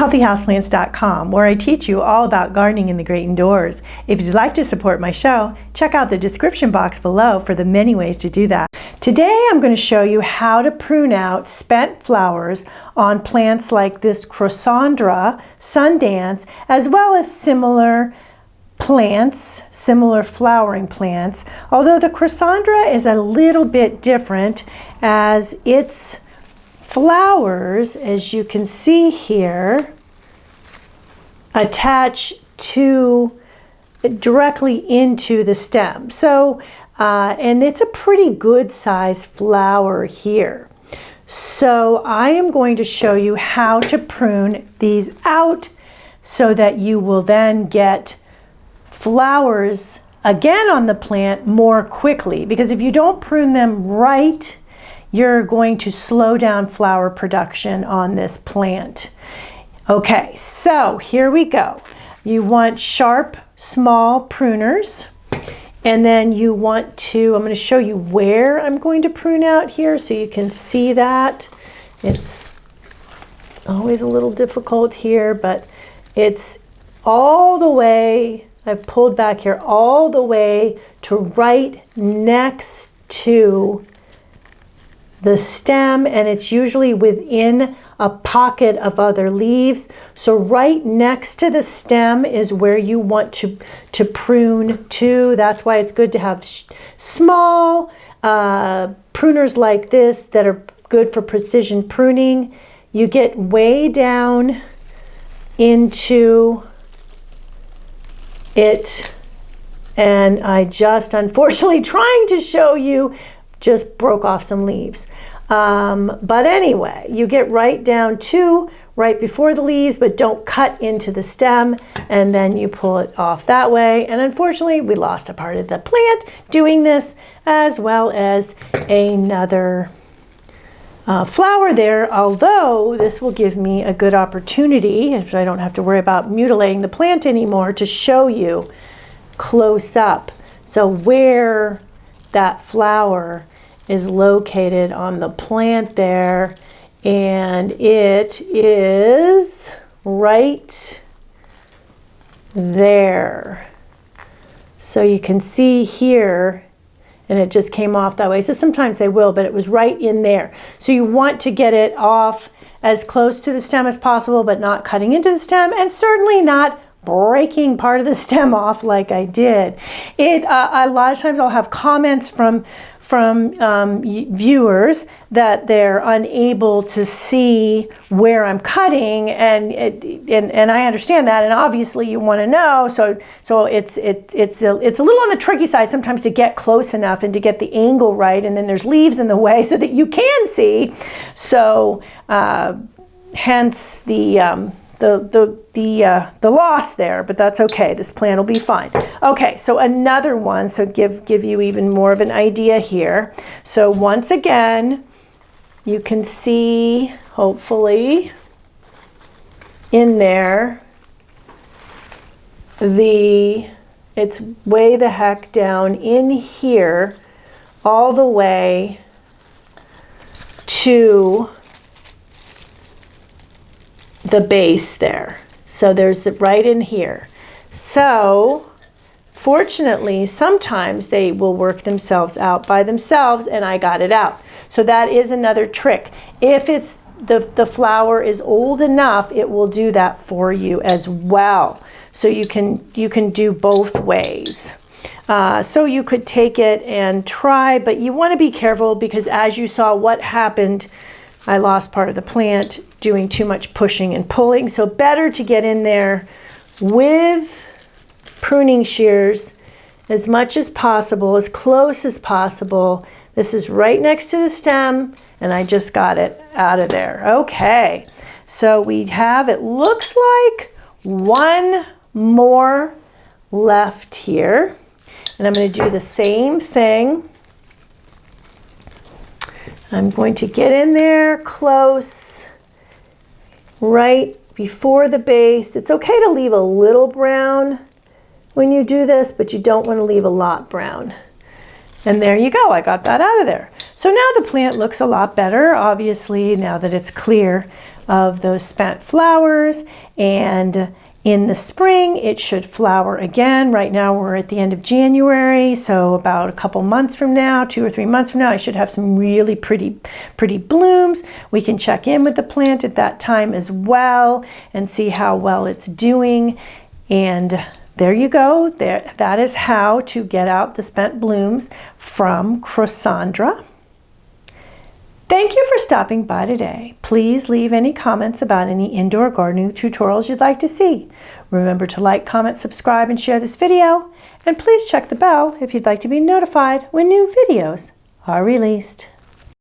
healthyhouseplants.com, where I teach you all about gardening in the great indoors. If you'd like to support my show, check out the description box below for the many ways to do that. Today I'm going to show you how to prune out spent flowers on plants like this Crossandra, Sundance, as well as similar plants, similar flowering plants, although the Crossandra is a little bit different as its flowers, as you can see here, attach directly into the stem. So, and it's a pretty good size flower here. So I am going to show you how to prune these out so that you will then get flowers again on the plant more quickly, because if you don't prune them right, you're going to slow down flower production on this plant. Okay, so here we go. You want sharp, small pruners, and then you want to, I'm going to show you where I'm going to prune out here so you can see that. It's always a little difficult here, but it's all the way, I've pulled back here, all the way to right next to the stem, and it's usually within a pocket of other leaves. So right next to the stem is where you want to prune to. That's why it's good to have small pruners like this that are good for precision pruning. You get way down into it, and I just, unfortunately, trying to show you, just broke off some leaves. But anyway, you get right down to right before the leaves, but don't cut into the stem, and then you pull it off that way. And unfortunately, we lost a part of the plant doing this, as well as another flower there, although this will give me a good opportunity, if I don't have to worry about mutilating the plant anymore, to show you close up. So where that flower is located on the plant there, and it is right there. So you can see here, and it just came off that way. So sometimes they will, but it was right in there. So you want to get it off as close to the stem as possible, but not cutting into the stem, and certainly not breaking part of the stem off like I did. A lot of times I'll have comments from viewers that they're unable to see where I'm cutting, and I understand that, and obviously you want to know. So it's a little on the tricky side sometimes to get close enough and to get the angle right, and then there's leaves in the way so that you can see. So hence the loss there, but that's okay. This plant will be fine. Okay, so another one, so give you even more of an idea here. So once again, you can see, hopefully, in there, it's way the heck down in here, all the way to the base there. So there's the right in here. So fortunately, sometimes they will work themselves out by themselves, and I got it out. So that is another trick. If it's the flower is old enough, it will do that for you as well. So you can do both ways. So you could take it and try, but you want to be careful, because as you saw what happened, I lost part of the plant doing too much pushing and pulling. So better to get in there with pruning shears as much as possible, as close as possible. This is right next to the stem, and I just got it out of there. Okay, so we have, it looks like, one more left here, and I'm going to do the same thing. I'm going to get in there close, right before the base. It's okay to leave a little brown when you do this, but you don't want to leave a lot brown. And there you go, I got that out of there. So now the plant looks a lot better, obviously, now that it's clear. of those spent flowers, and in the spring it should flower again. Right now we're at the end of January, so about a couple months from now, 2 or 3 months from now, I should have some really pretty blooms. We can check in with the plant at that time as well and see how well it's doing. And there you go. That is how to get out the spent blooms from Crossandra. Thank you for stopping by today. Please leave any comments about any indoor gardening tutorials you'd like to see. Remember to like, comment, subscribe, and share this video. And please check the bell if you'd like to be notified when new videos are released.